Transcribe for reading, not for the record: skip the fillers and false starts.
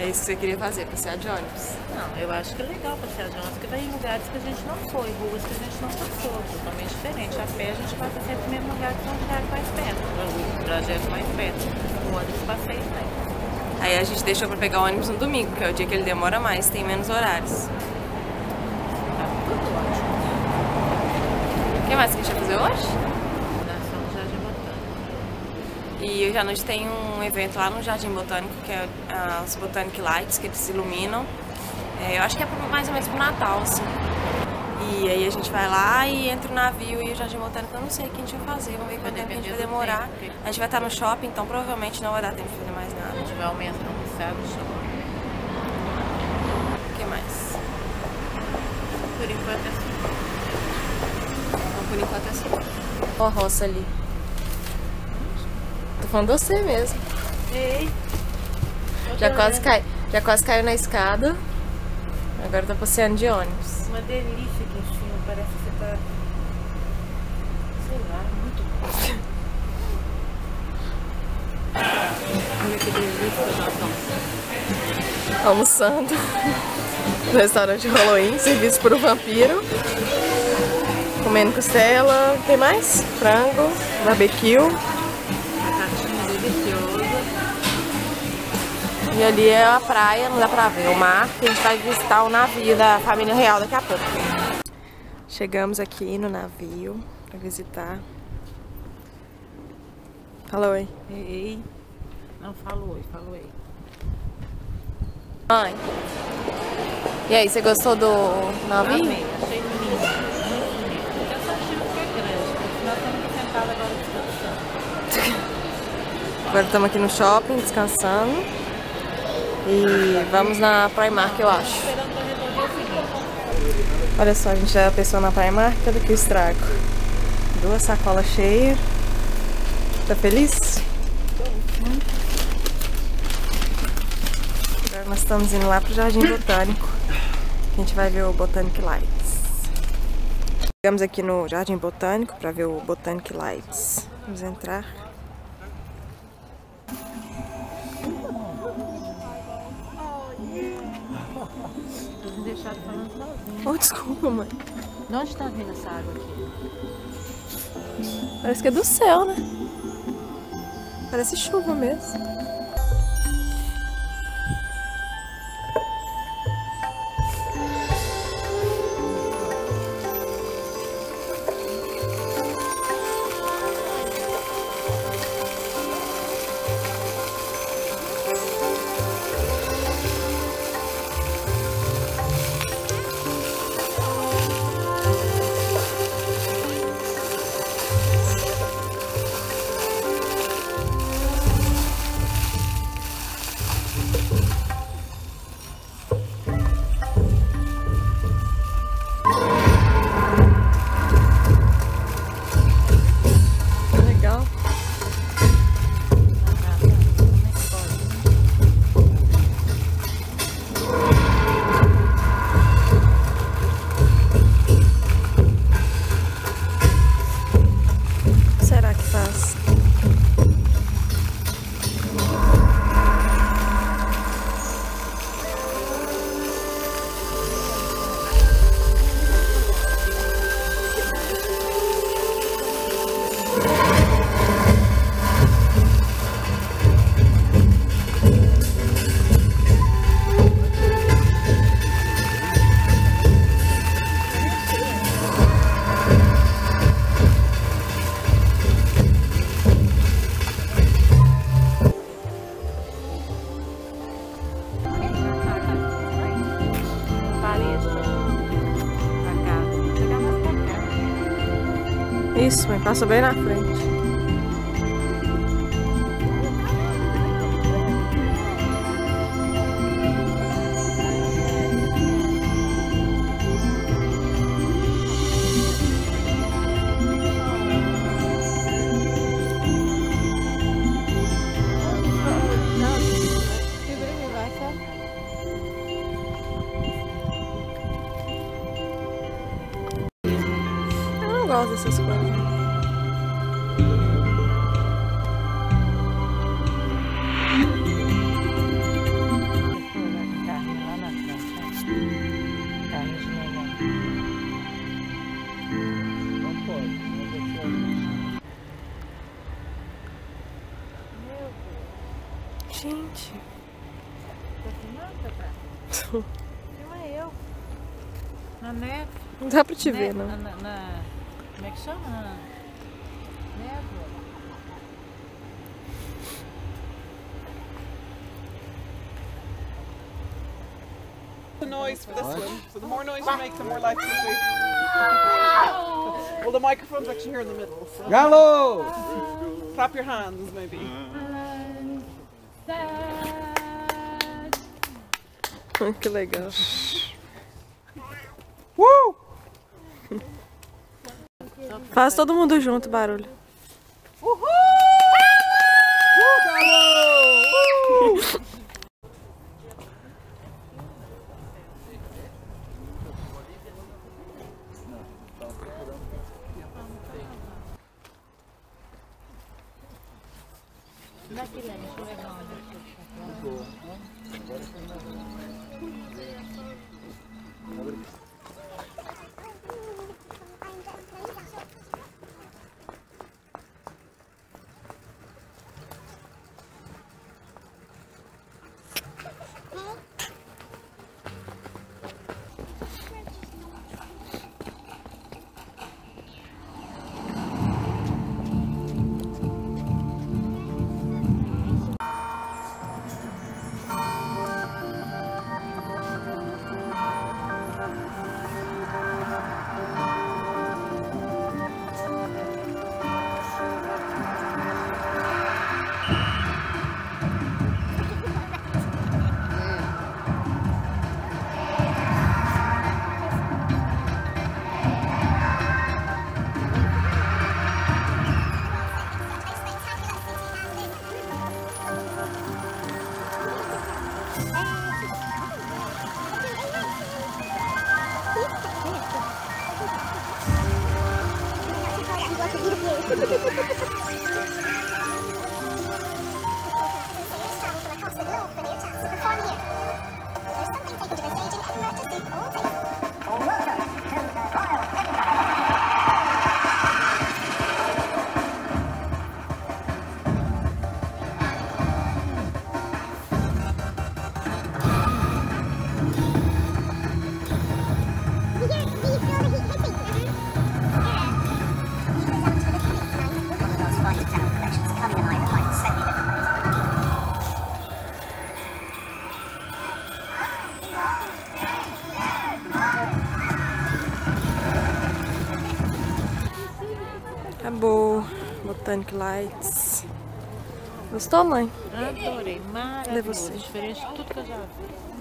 é isso que você queria fazer, passear de ônibus? Não, eu acho que é legal passear de ônibus, porque vai em lugares que a gente não foi, ruas que a gente não passou, totalmente diferente. A pé a gente passa sempre no mesmo lugar, que são os lugares mais perto, o trajeto mais perto. O ônibus passeia mais. Aí a gente deixou pra pegar o ônibus no domingo, que é o dia que ele demora mais, tem menos horários. Tá tudo ótimo. O que mais que a gente vai fazer hoje? Nós somos Jardim Botânico. E hoje à noite tem um evento lá no Jardim Botânico, que é os Botanic Lights, que eles iluminam. Eu acho que é mais ou menos pro Natal, assim. E aí a gente vai lá e entra o navio e o Jardim Botânico, eu não sei o que a gente vai fazer, vamos ver quanto tempo a gente vai demorar. A gente vai estar no shopping, então provavelmente não vai dar tempo de fazer mais nada. A gente vai aumentar no sábado, shopping. O que mais? Por enquanto é assim. Então, por enquanto é assim. Ó a roça ali. Tô falando de você mesmo. Ei! Já quase caiu na escada. Agora tá passeando de ônibus. Uma delícia aqui em cima, parece que você tá... sei lá, muito bom. Olha que delícia que nós estamos Almoçando no restaurante Halloween, serviço por um vampiro. Comendo costela, tem mais? Frango, barbecue. batatinha deliciosa. E ali é a praia, não dá pra ver o mar, que a gente vai visitar o navio da família real daqui a pouco. Chegamos aqui no navio pra visitar. Fala oi. Ei! Não, fala oi, fala oi. Mãe. E aí, você gostou do navio? Amei, achei lindo, muito bonito. Eu só achei que foi grande, porque nós estamos aqui sentados agora descansando. Agora estamos aqui no shopping descansando. E vamos na Primark, eu acho. Esperando pra resolver o seguinte. Olha só, a gente já pensou na Primark, olha aqui o estrago. 2 sacolas cheias. Tá feliz? Agora nós estamos indo lá pro Jardim Botânico. A gente vai ver o Botanic Lights. Chegamos aqui no Jardim Botânico para ver o Botanic Lights. Vamos entrar. Vocês me deixaram falando sozinho. Oh, desculpa, mãe. De onde tá vindo essa água aqui? Parece que é do céu, né? Parece chuva mesmo. Legal. O que será que faz? Isso, mãe, passa bem na frente. Eu não gosto dessas coisas. Filma eu. Na neve. Não dá pra te ver, não. Como é que chama? Na névoa. The noise for this one. So the more noise you make, the more likely to see. Well, the microphone's actually here in the middle. So. Galo! Clap your hands, maybe. Que legal. Faz todo mundo junto o barulho. Uhul! Daqui, Lene, deixa eu levar uma. Acabou. Botanic Lights. Gostou, mãe? Adorei, Cadê maravilhoso. você? Diferente de tudo que eu já vi.